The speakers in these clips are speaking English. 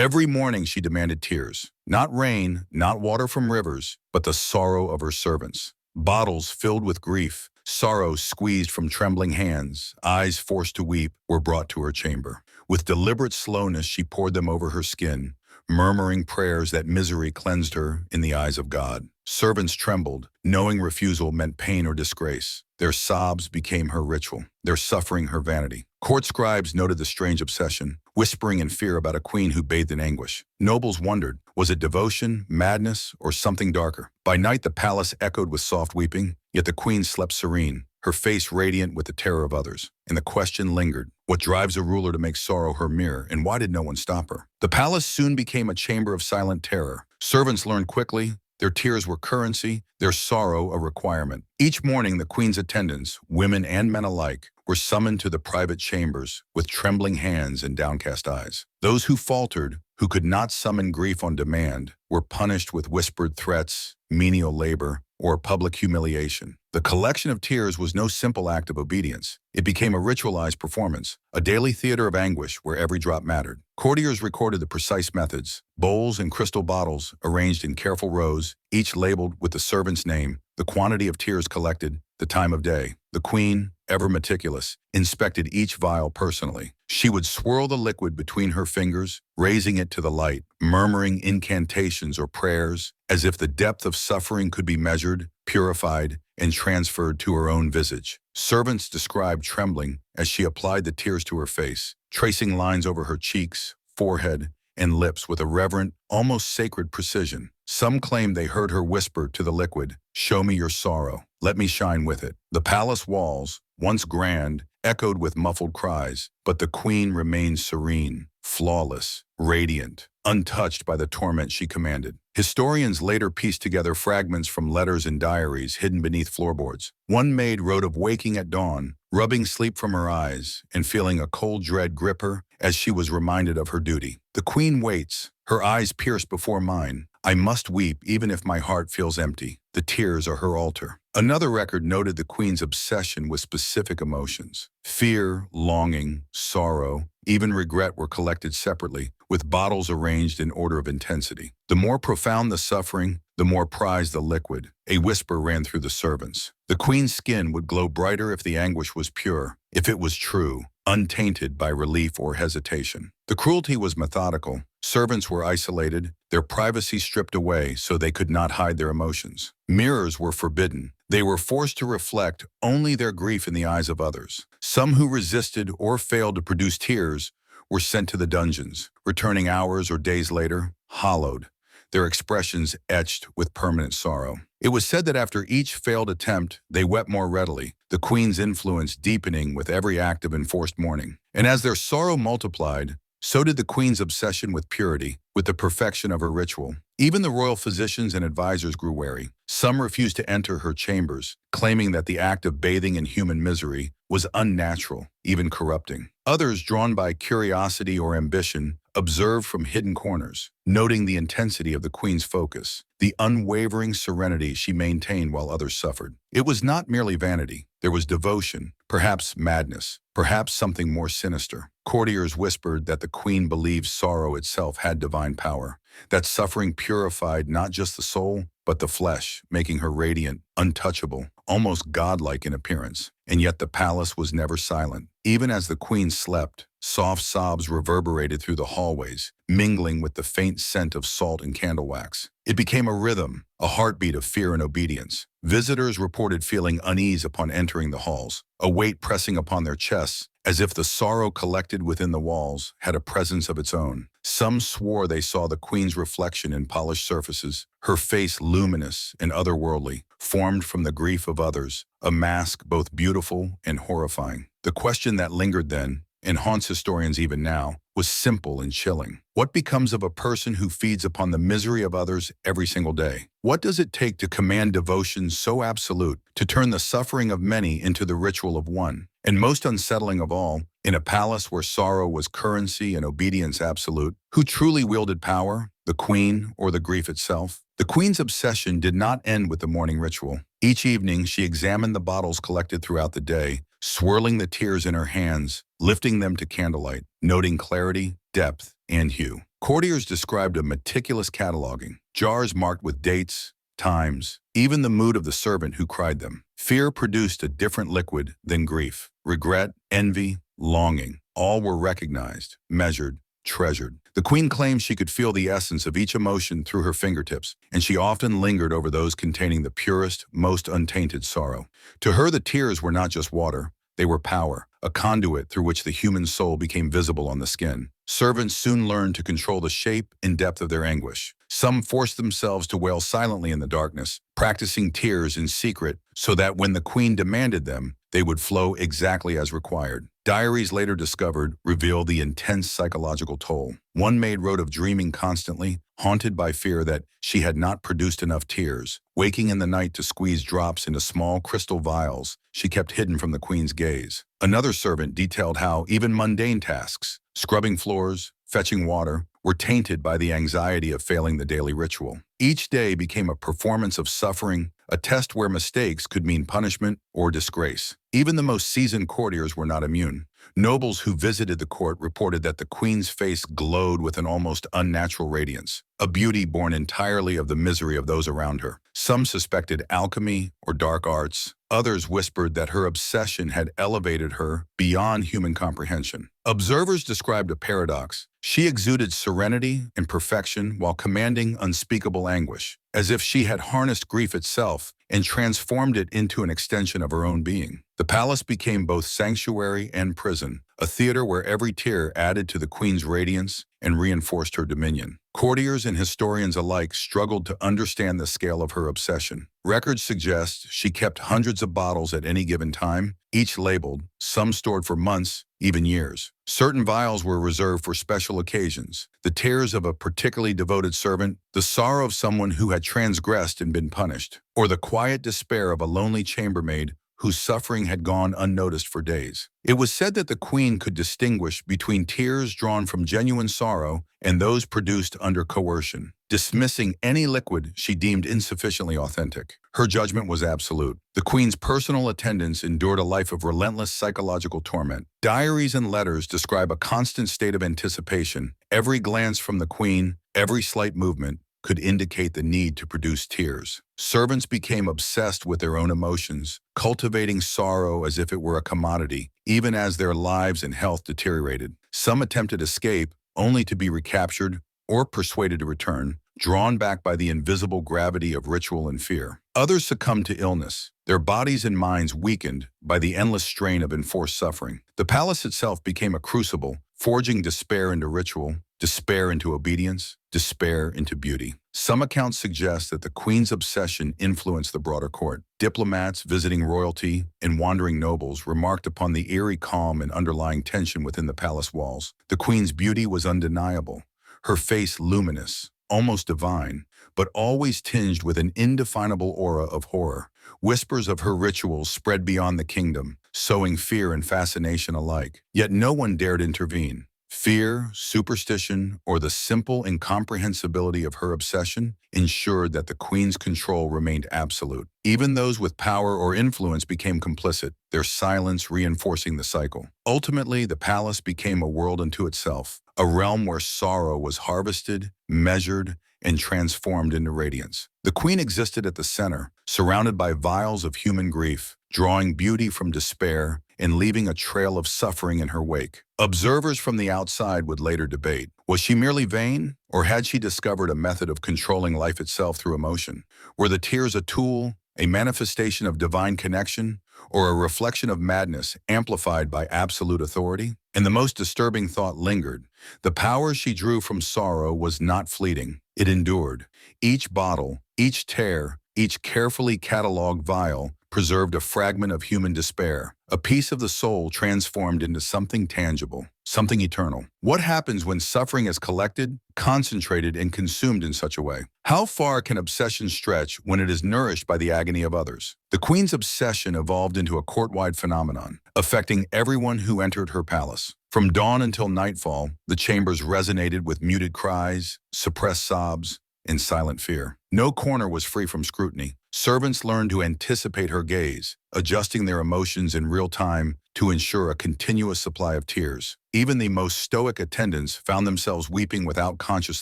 Every morning she demanded tears. Not rain, not water from rivers, but the sorrow of her servants. Bottles filled with grief, sorrow squeezed from trembling hands, eyes forced to weep, were brought to her chamber. With deliberate slowness she poured them over her skin, murmuring prayers that misery cleansed her in the eyes of God. Servants trembled, knowing refusal meant pain or disgrace. Their sobs became her ritual, their suffering her vanity. Court scribes noted the strange obsession, whispering in fear about a queen who bathed in anguish. Nobles wondered, was it devotion, madness, or something darker? By night the palace echoed with soft weeping, yet the queen slept serene, her face radiant with the terror of others. And the question lingered, what drives a ruler to make sorrow her mirror, and why did no one stop her? The palace soon became a chamber of silent terror. Servants learned quickly, their tears were currency, their sorrow a requirement. Each morning the queen's attendants, women and men alike, were summoned to the private chambers with trembling hands and downcast eyes. Those who faltered, who could not summon grief on demand, were punished with whispered threats, menial labor, or public humiliation. The collection of tears was no simple act of obedience. It became a ritualized performance, a daily theater of anguish where every drop mattered. Courtiers recorded the precise methods, bowls and crystal bottles arranged in careful rows, each labeled with the servant's name, the quantity of tears collected, the time of day. The queen, ever meticulous, inspected each vial personally. She would swirl the liquid between her fingers, raising it to the light, murmuring incantations or prayers, as if the depth of suffering could be measured, purified, and transferred to her own visage. Servants described trembling as she applied the tears to her face, tracing lines over her cheeks, forehead, and lips with a reverent, almost sacred precision. Some claimed they heard her whisper to the liquid, "Show me your sorrow. Let me shine with it." The palace walls, once grand, echoed with muffled cries, but the queen remained serene, flawless, radiant, untouched by the torment she commanded. Historians later pieced together fragments from letters and diaries hidden beneath floorboards. One maid wrote of waking at dawn, rubbing sleep from her eyes, and feeling a cold dread grip her as she was reminded of her duty. The queen waits, her eyes pierced before mine. I must weep even if my heart feels empty. The tears are her altar. Another record noted the queen's obsession with specific emotions. Fear, longing, sorrow, even regret were collected separately, with bottles arranged in order of intensity. The more profound the suffering, the more prized the liquid. A whisper ran through the servants. The queen's skin would glow brighter if the anguish was pure, if it was true, untainted by relief or hesitation. The cruelty was methodical. Servants were isolated, their privacy stripped away so they could not hide their emotions. Mirrors were forbidden. They were forced to reflect only their grief in the eyes of others. Some who resisted or failed to produce tears were sent to the dungeons, returning hours or days later, hollowed, their expressions etched with permanent sorrow. It was said that after each failed attempt, they wept more readily, the queen's influence deepening with every act of enforced mourning. And as their sorrow multiplied, so did the queen's obsession with purity, with the perfection of her ritual. Even the royal physicians and advisors grew wary. Some refused to enter her chambers, claiming that the act of bathing in human misery was unnatural, even corrupting. Others, drawn by curiosity or ambition, observed from hidden corners, noting the intensity of the queen's focus, the unwavering serenity she maintained while others suffered. It was not merely vanity. There was devotion, perhaps madness, perhaps something more sinister. Courtiers whispered that the queen believed sorrow itself had divine power, that suffering purified not just the soul, but the flesh, making her radiant, untouchable, almost godlike in appearance. And yet the palace was never silent. Even as the queen slept, soft sobs reverberated through the hallways, mingling with the faint scent of salt and candle wax. It became a rhythm, a heartbeat of fear and obedience. Visitors reported feeling unease upon entering the halls, a weight pressing upon their chests, as if the sorrow collected within the walls had a presence of its own. Some swore they saw the queen's reflection in polished surfaces, her face luminous and otherworldly, formed from the grief of others, a mask both beautiful and horrifying. The question that lingered then, and haunts historians even now, was simple and chilling. What becomes of a person who feeds upon the misery of others every single day? What does it take to command devotion so absolute, to turn the suffering of many into the ritual of one? And most unsettling of all, in a palace where sorrow was currency and obedience absolute, who truly wielded power, the queen or the grief itself? The queen's obsession did not end with the morning ritual. Each evening, she examined the bottles collected throughout the day, swirling the tears in her hands, lifting them to candlelight, noting clarity, depth, and hue. Courtiers described a meticulous cataloging, jars marked with dates, times, even the mood of the servant who cried them. Fear produced a different liquid than grief. Regret, envy, longing, all were recognized, measured, treasured. The queen claimed she could feel the essence of each emotion through her fingertips, and she often lingered over those containing the purest, most untainted sorrow. To her, the tears were not just water, they were power, a conduit through which the human soul became visible on the skin. Servants soon learned to control the shape and depth of their anguish. Some forced themselves to wail silently in the darkness, practicing tears in secret so that when the queen demanded them, they would flow exactly as required. Diaries later discovered reveal the intense psychological toll. One maid wrote of dreaming constantly, haunted by fear that she had not produced enough tears, waking in the night to squeeze drops into small crystal vials she kept hidden from the queen's gaze. Another servant detailed how even mundane tasks, scrubbing floors, fetching water, were tainted by the anxiety of failing the daily ritual. Each day became a performance of suffering, a test where mistakes could mean punishment or disgrace. Even the most seasoned courtiers were not immune. Nobles who visited the court reported that the queen's face glowed with an almost unnatural radiance, a beauty born entirely of the misery of those around her. Some suspected alchemy or dark arts. Others whispered that her obsession had elevated her beyond human comprehension. Observers described a paradox. She exuded serenity and perfection while commanding unspeakable anguish, as if she had harnessed grief itself and transformed it into an extension of her own being. The palace became both sanctuary and prison, a theater where every tear added to the queen's radiance and reinforced her dominion. Courtiers and historians alike struggled to understand the scale of her obsession. Records suggest she kept hundreds of bottles at any given time, each labeled, some stored for months, even years. Certain vials were reserved for special occasions. The tears of a particularly devoted servant, the sorrow of someone who had transgressed and been punished, or the quiet despair of a lonely chambermaid whose suffering had gone unnoticed for days. It was said that the queen could distinguish between tears drawn from genuine sorrow and those produced under coercion, dismissing any liquid she deemed insufficiently authentic. Her judgment was absolute. The queen's personal attendants endured a life of relentless psychological torment. Diaries and letters describe a constant state of anticipation. Every glance from the queen, every slight movement, could indicate the need to produce tears. Servants became obsessed with their own emotions, cultivating sorrow as if it were a commodity, even as their lives and health deteriorated. Some attempted escape, only to be recaptured or persuaded to return, drawn back by the invisible gravity of ritual and fear. Others succumbed to illness, their bodies and minds weakened by the endless strain of enforced suffering. The palace itself became a crucible, forging despair into ritual, despair into obedience, despair into beauty. Some accounts suggest that the queen's obsession influenced the broader court. Diplomats visiting royalty and wandering nobles remarked upon the eerie calm and underlying tension within the palace walls. The queen's beauty was undeniable, her face luminous, almost divine, but always tinged with an indefinable aura of horror. Whispers of her rituals spread beyond the kingdom, sowing fear and fascination alike. Yet no one dared intervene. Fear, superstition, or the simple incomprehensibility of her obsession ensured that the queen's control remained absolute. Even those with power or influence became complicit, their silence reinforcing the cycle. Ultimately, the palace became a world unto itself, a realm where sorrow was harvested, measured, and transformed into radiance. The queen existed at the center, surrounded by vials of human grief, drawing beauty from despair and leaving a trail of suffering in her wake. Observers from the outside would later debate, was she merely vain, or had she discovered a method of controlling life itself through emotion? Were the tears a tool, a manifestation of divine connection, or a reflection of madness amplified by absolute authority? And the most disturbing thought lingered. The power she drew from sorrow was not fleeting. It endured. Each bottle, each tear, each carefully cataloged vial preserved a fragment of human despair, a piece of the soul transformed into something tangible, something eternal. What happens when suffering is collected, concentrated, and consumed in such a way? How far can obsession stretch when it is nourished by the agony of others? The queen's obsession evolved into a court-wide phenomenon, affecting everyone who entered her palace. From dawn until nightfall, the chambers resonated with muted cries, suppressed sobs, and silent fear. No corner was free from scrutiny. Servants learned to anticipate her gaze, adjusting their emotions in real time to ensure a continuous supply of tears. Even the most stoic attendants found themselves weeping without conscious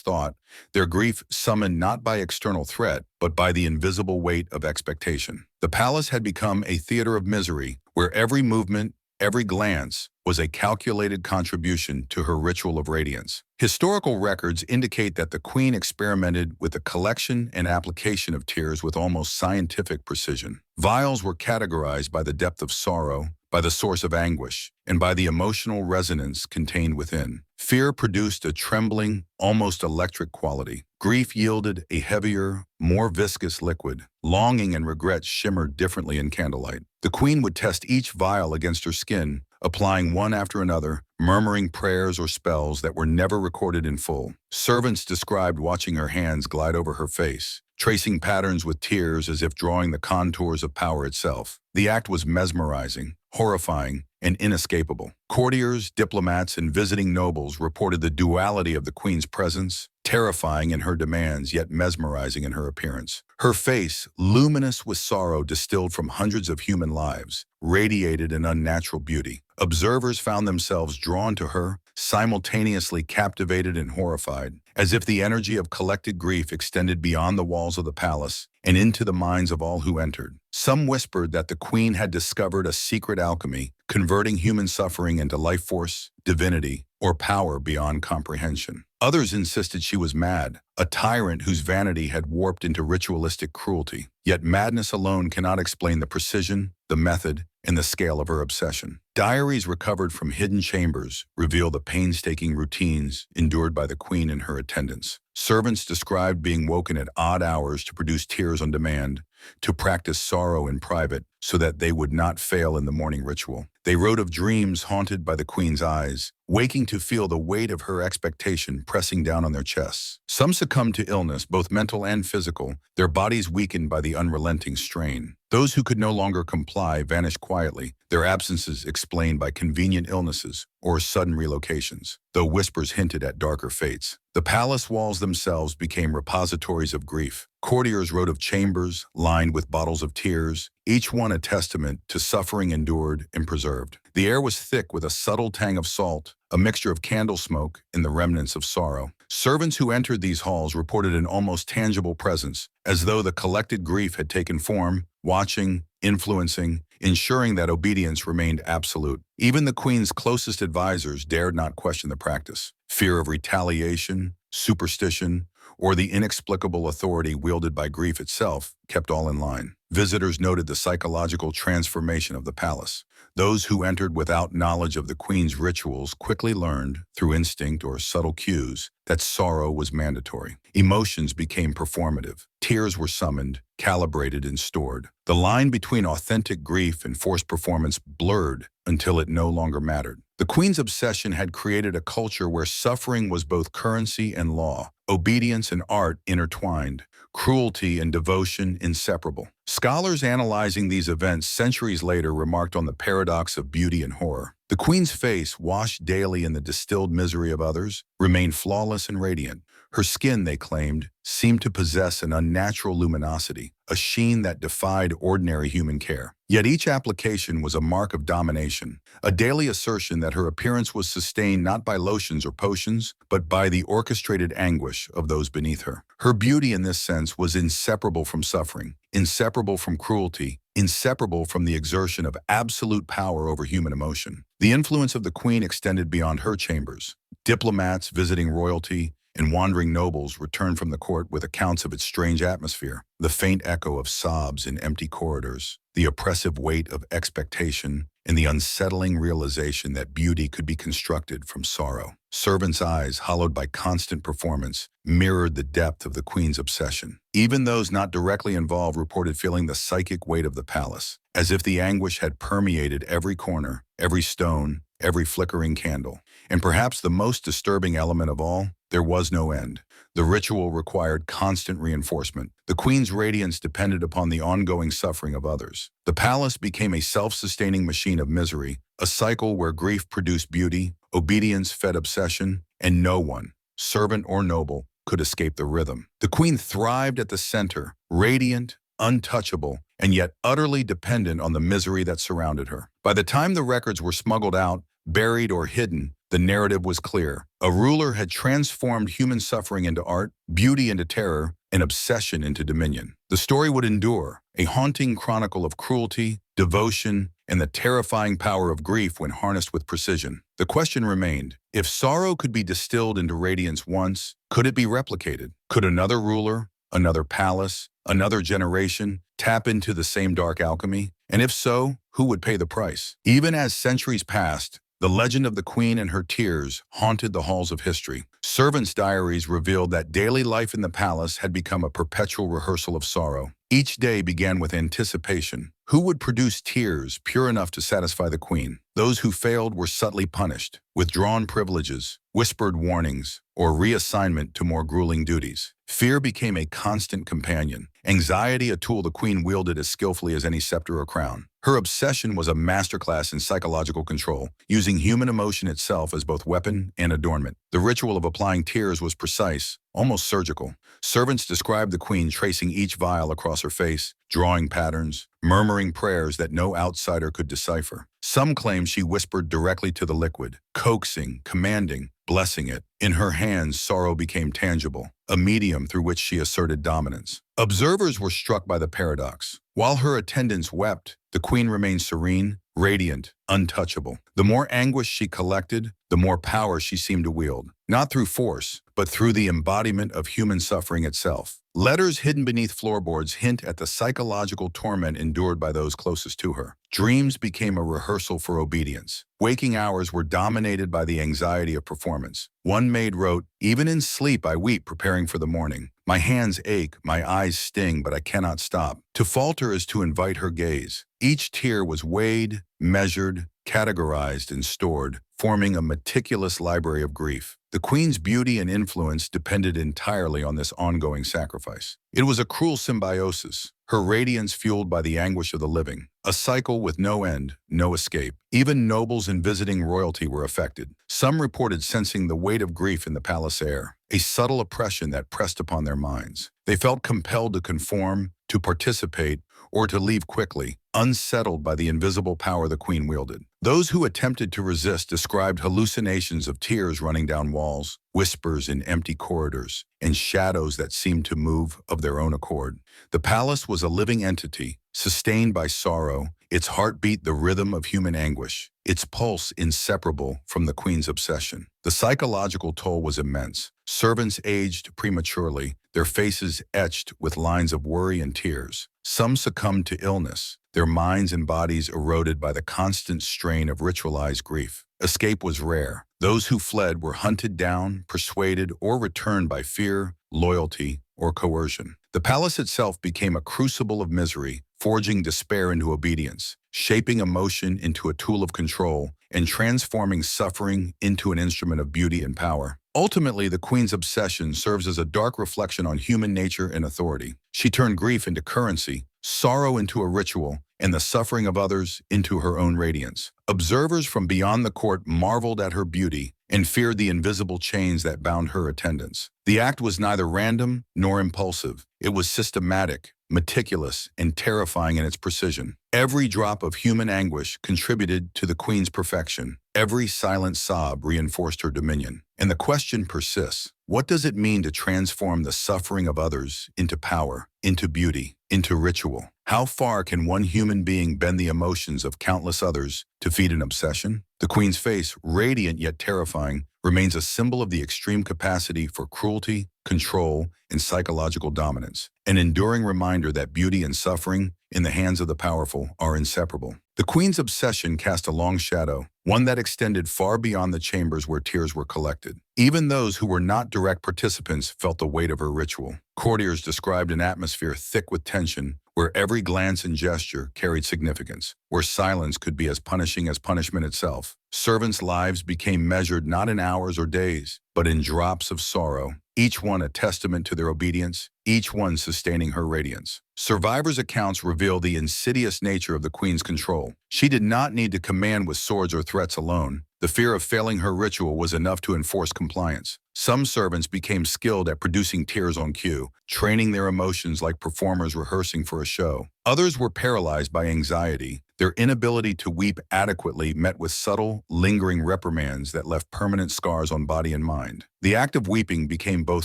thought, their grief summoned not by external threat, but by the invisible weight of expectation. The palace had become a theater of misery, where every movement, every glance, was a calculated contribution to her ritual of radiance. Historical records indicate that the queen experimented with the collection and application of tears with almost scientific precision. Vials were categorized by the depth of sorrow, by the source of anguish, and by the emotional resonance contained within. Fear produced a trembling, almost electric quality. Grief yielded a heavier, more viscous liquid. Longing and regret shimmered differently in candlelight. The queen would test each vial against her skin, applying one after another, murmuring prayers or spells that were never recorded in full. Servants described watching her hands glide over her face, tracing patterns with tears as if drawing the contours of power itself. The act was mesmerizing, horrifying, and inescapable. Courtiers, diplomats, and visiting nobles reported the duality of the queen's presence, terrifying in her demands yet mesmerizing in her appearance. Her face, luminous with sorrow distilled from hundreds of human lives, radiated an unnatural beauty. Observers found themselves drawn to her, simultaneously captivated and horrified, as if the energy of collected grief extended beyond the walls of the palace and into the minds of all who entered. Some whispered that the queen had discovered a secret alchemy, converting human suffering into life force, divinity, or power beyond comprehension. Others insisted she was mad, a tyrant whose vanity had warped into ritualistic cruelty. Yet madness alone cannot explain the precision, the method, and the scale of her obsession. Diaries recovered from hidden chambers reveal the painstaking routines endured by the queen and her attendants. Servants described being woken at odd hours to produce tears on demand, to practice sorrow in private so that they would not fail in the morning ritual. They wrote of dreams haunted by the queen's eyes, waking to feel the weight of her expectation pressing down on their chests. Some succumbed to illness, both mental and physical, their bodies weakened by the unrelenting strain. Those who could no longer comply vanished quietly, their absences explained by convenient illnesses or sudden relocations, though whispers hinted at darker fates. The palace walls themselves became repositories of grief. Courtiers wrote of chambers lined with bottles of tears, each one a testament to suffering endured and preserved. The air was thick with a subtle tang of salt, a mixture of candle smoke and the remnants of sorrow. Servants who entered these halls reported an almost tangible presence, as though the collected grief had taken form, watching, influencing, ensuring that obedience remained absolute. Even the queen's closest advisors dared not question the practice. Fear of retaliation, superstition, or the inexplicable authority wielded by grief itself kept all in line. Visitors noted the psychological transformation of the palace. Those who entered without knowledge of the queen's rituals quickly learned, through instinct or subtle cues, that sorrow was mandatory. Emotions became performative. Tears were summoned, calibrated, and stored. The line between authentic grief and forced performance blurred until it no longer mattered. The queen's obsession had created a culture where suffering was both currency and law, obedience and art intertwined, cruelty and devotion inseparable. Scholars analyzing these events centuries later remarked on the paradox of beauty and horror. The queen's face, washed daily in the distilled misery of others, remained flawless and radiant. Her skin, they claimed, seemed to possess an unnatural luminosity, a sheen that defied ordinary human care. Yet each application was a mark of domination, a daily assertion that her appearance was sustained not by lotions or potions, but by the orchestrated anguish of those beneath her. Her beauty in this sense was inseparable from suffering, inseparable from cruelty, inseparable from the exertion of absolute power over human emotion. The influence of the queen extended beyond her chambers. Diplomats visiting royalty and wandering nobles returned from the court with accounts of its strange atmosphere, the faint echo of sobs in empty corridors, the oppressive weight of expectation, and the unsettling realization that beauty could be constructed from sorrow. Servants' eyes, hollowed by constant performance, mirrored the depth of the queen's obsession. Even those not directly involved reported feeling the psychic weight of the palace, as if the anguish had permeated every corner, every stone, every flickering candle. And perhaps the most disturbing element of all, there was no end. The ritual required constant reinforcement. The queen's radiance depended upon the ongoing suffering of others. The palace became a self-sustaining machine of misery, a cycle where grief produced beauty, obedience fed obsession, and no one, servant or noble, could escape the rhythm. The queen thrived at the center, radiant, untouchable, and yet utterly dependent on the misery that surrounded her. By the time the records were smuggled out, buried or hidden, the narrative was clear. A ruler had transformed human suffering into art, beauty into terror, and obsession into dominion. The story would endure, a haunting chronicle of cruelty, devotion, and the terrifying power of grief when harnessed with precision. The question remained, if sorrow could be distilled into radiance once, could it be replicated? Could another ruler, another palace, another generation tap into the same dark alchemy? And if so, who would pay the price? Even as centuries passed, the legend of the queen and her tears haunted the halls of history. Servants' diaries revealed that daily life in the palace had become a perpetual rehearsal of sorrow. Each day began with anticipation. Who would produce tears pure enough to satisfy the queen? Those who failed were subtly punished, withdrawn privileges, whispered warnings, or reassignment to more grueling duties. Fear became a constant companion, anxiety a tool the queen wielded as skillfully as any scepter or crown. Her obsession was a masterclass in psychological control, using human emotion itself as both weapon and adornment. The ritual of applying tears was precise, almost surgical. Servants described the queen tracing each vial across her face, drawing patterns, murmuring prayers that no outsider could decipher. Some claim she whispered directly to the liquid, coaxing, commanding, blessing it. In her hands, sorrow became tangible, a medium through which she asserted dominance. Observers were struck by the paradox. While her attendants wept, the queen remained serene, radiant, untouchable. The more anguish she collected, the more power she seemed to wield, not through force, but through the embodiment of human suffering itself. Letters hidden beneath floorboards hint at the psychological torment endured by those closest to her. Dreams became a rehearsal for obedience. Waking hours were dominated by the anxiety of performance. One maid wrote, "Even in sleep I weep preparing for the morning. My hands ache, my eyes sting, but I cannot stop." To falter is to invite her gaze. Each tear was weighed, measured, categorized, and stored, forming a meticulous library of grief. The queen's beauty and influence depended entirely on this ongoing sacrifice. It was a cruel symbiosis, her radiance fueled by the anguish of the living, a cycle with no end, no escape. Even nobles and visiting royalty were affected. Some reported sensing the weight of grief in the palace air, a subtle oppression that pressed upon their minds. They felt compelled to conform, to participate, or to leave quickly, unsettled by the invisible power the queen wielded. Those who attempted to resist described hallucinations of tears running down walls, whispers in empty corridors, and shadows that seemed to move of their own accord. The palace was a living entity, sustained by sorrow, its heartbeat the rhythm of human anguish, its pulse inseparable from the queen's obsession. The psychological toll was immense. Servants aged prematurely, their faces etched with lines of worry and tears. Some succumbed to illness, their minds and bodies eroded by the constant strain of ritualized grief. Escape was rare. Those who fled were hunted down, persuaded, or returned by fear, loyalty, or coercion. The palace itself became a crucible of misery, forging despair into obedience, shaping emotion into a tool of control, and transforming suffering into an instrument of beauty and power. Ultimately, the queen's obsession serves as a dark reflection on human nature and authority. She turned grief into currency, sorrow into a ritual, and the suffering of others into her own radiance. Observers from beyond the court marveled at her beauty and feared the invisible chains that bound her attendants. The act was neither random nor impulsive. It was systematic, meticulous, and terrifying in its precision. Every drop of human anguish contributed to the queen's perfection. Every silent sob reinforced her dominion. And the question persists, what does it mean to transform the suffering of others into power, into beauty, into ritual? How far can one human being bend the emotions of countless others to feed an obsession? The queen's face, radiant yet terrifying, remains a symbol of the extreme capacity for cruelty, control, and psychological dominance, an enduring reminder that beauty and suffering in the hands of the powerful are inseparable. The queen's obsession cast a long shadow, one that extended far beyond the chambers where tears were collected. Even those who were not direct participants felt the weight of her ritual. Courtiers described an atmosphere thick with tension, where every glance and gesture carried significance, where silence could be as punishing as punishment itself. Servants' lives became measured not in hours or days, but in drops of sorrow, each one a testament to their obedience, each one sustaining her radiance. Survivors' accounts reveal the insidious nature of the queen's control. She did not need to command with swords or threats alone. The fear of failing her ritual was enough to enforce compliance. Some servants became skilled at producing tears on cue, training their emotions like performers rehearsing for a show. Others were paralyzed by anxiety. Their inability to weep adequately met with subtle, lingering reprimands that left permanent scars on body and mind. The act of weeping became both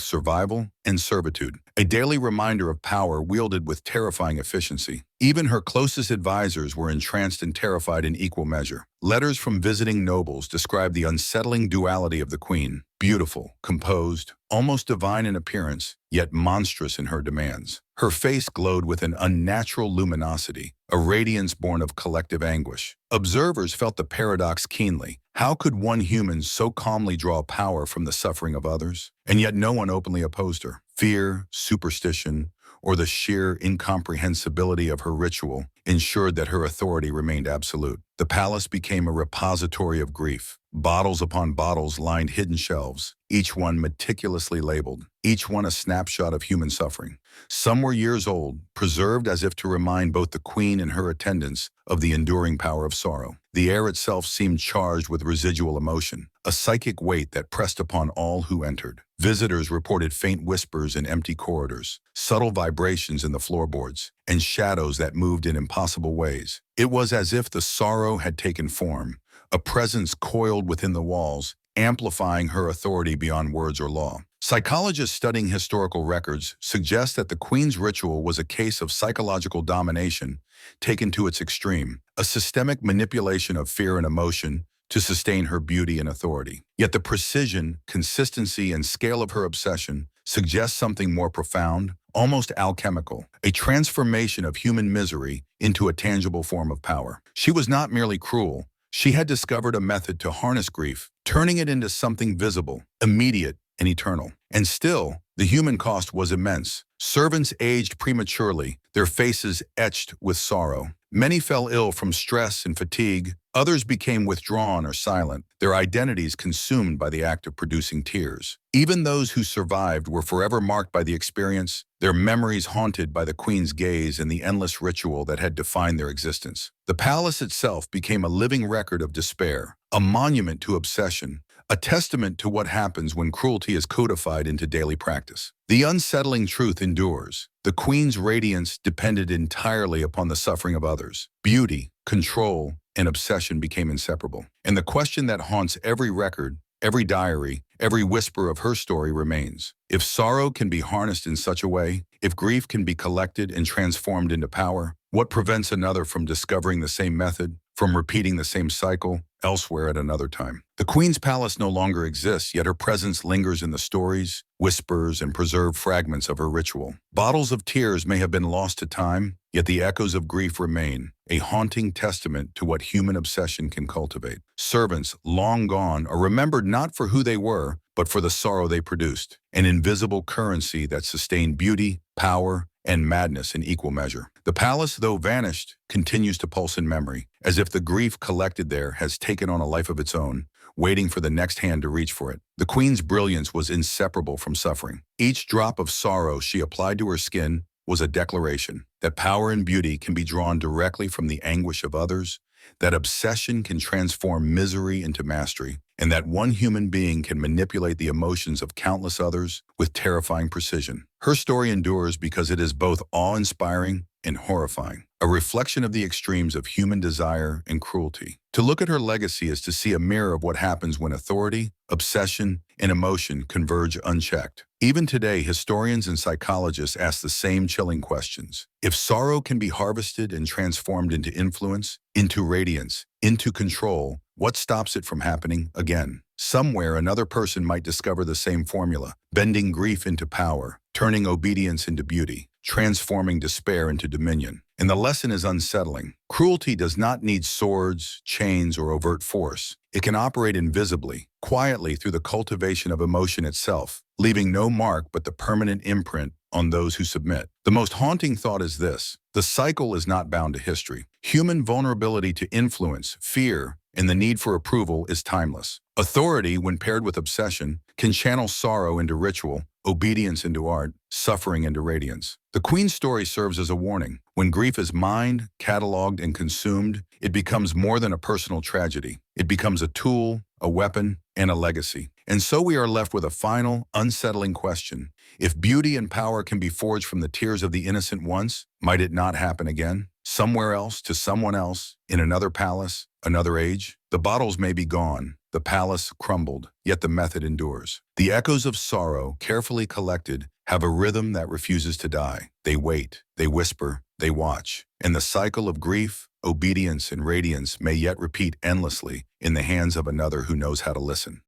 survival and servitude, a daily reminder of power wielded with terrifying efficiency. Even her closest advisors were entranced and terrified in equal measure. Letters from visiting nobles describe the unsettling duality of the queen: beautiful, composed, almost divine in appearance, yet monstrous in her demands. Her face glowed with an unnatural luminosity, a radiance born of collective anguish. Observers felt the paradox keenly. How could one human so calmly draw power from the suffering of others? And yet no one openly opposed her. Fear, superstition, or the sheer incomprehensibility of her ritual ensured that her authority remained absolute. The palace became a repository of grief. Bottles upon bottles lined hidden shelves, each one meticulously labeled, each one a snapshot of human suffering. Some were years old, preserved as if to remind both the queen and her attendants of the enduring power of sorrow. The air itself seemed charged with residual emotion, a psychic weight that pressed upon all who entered. Visitors reported faint whispers in empty corridors, subtle vibrations in the floorboards, and shadows that moved in impossible ways. It was as if the sorrow had taken form, a presence coiled within the walls, amplifying her authority beyond words or law. Psychologists studying historical records suggest that the queen's ritual was a case of psychological domination taken to its extreme, a systemic manipulation of fear and emotion to sustain her beauty and authority. Yet the precision, consistency, and scale of her obsession suggest something more profound, almost alchemical, a transformation of human misery into a tangible form of power. She was not merely cruel. She had discovered a method to harness grief, turning it into something visible, immediate, and eternal. And still, the human cost was immense. Servants aged prematurely, their faces etched with sorrow. Many fell ill from stress and fatigue. Others became withdrawn or silent, their identities consumed by the act of producing tears. Even those who survived were forever marked by the experience, their memories haunted by the queen's gaze and the endless ritual that had defined their existence. The palace itself became a living record of despair, a monument to obsession, a testament to what happens when cruelty is codified into daily practice. The unsettling truth endures. The queen's radiance depended entirely upon the suffering of others. Beauty, control, and obsession became inseparable. And the question that haunts every record, every diary, every whisper of her story remains: if sorrow can be harnessed in such a way, if grief can be collected and transformed into power, what prevents another from discovering the same method, from repeating the same cycle elsewhere at another time? The queen's palace no longer exists, yet her presence lingers in the stories, whispers, and preserved fragments of her ritual. Bottles of tears may have been lost to time, yet the echoes of grief remain, a haunting testament to what human obsession can cultivate. Servants, long gone, are remembered not for who they were, but for the sorrow they produced, an invisible currency that sustained beauty, power, and madness in equal measure. The palace, though vanished, continues to pulse in memory, as if the grief collected there has taken on a life of its own, waiting for the next hand to reach for it. The queen's brilliance was inseparable from suffering. Each drop of sorrow she applied to her skin was a declaration that power and beauty can be drawn directly from the anguish of others, that obsession can transform misery into mastery, and that one human being can manipulate the emotions of countless others with terrifying precision. Her story endures because it is both awe-inspiring and horrifying, a reflection of the extremes of human desire and cruelty. To look at her legacy is to see a mirror of what happens when authority, obsession, and emotion converge unchecked. Even today, historians and psychologists ask the same chilling questions. If sorrow can be harvested and transformed into influence, into radiance, into control, what stops it from happening again? Somewhere, another person might discover the same formula, bending grief into power, turning obedience into beauty, transforming despair into dominion. And the lesson is unsettling. Cruelty does not need swords, chains, or overt force. It can operate invisibly, quietly through the cultivation of emotion itself, leaving no mark but the permanent imprint on those who submit. The most haunting thought is this: the cycle is not bound to history. Human vulnerability to influence, fear, and the need for approval is timeless. Authority, when paired with obsession, can channel sorrow into ritual, obedience into art, suffering into radiance. The Queen's story serves as a warning. When grief is mined, cataloged, and consumed, it becomes more than a personal tragedy. It becomes a tool, a weapon, and a legacy. And so we are left with a final, unsettling question. If beauty and power can be forged from the tears of the innocent once, might it not happen again? Somewhere else, to someone else, in another palace, another age? The bottles may be gone, the palace crumbled, yet the method endures. The echoes of sorrow, carefully collected, have a rhythm that refuses to die. They wait, they whisper, they watch. And the cycle of grief, obedience, and radiance may yet repeat endlessly in the hands of another who knows how to listen.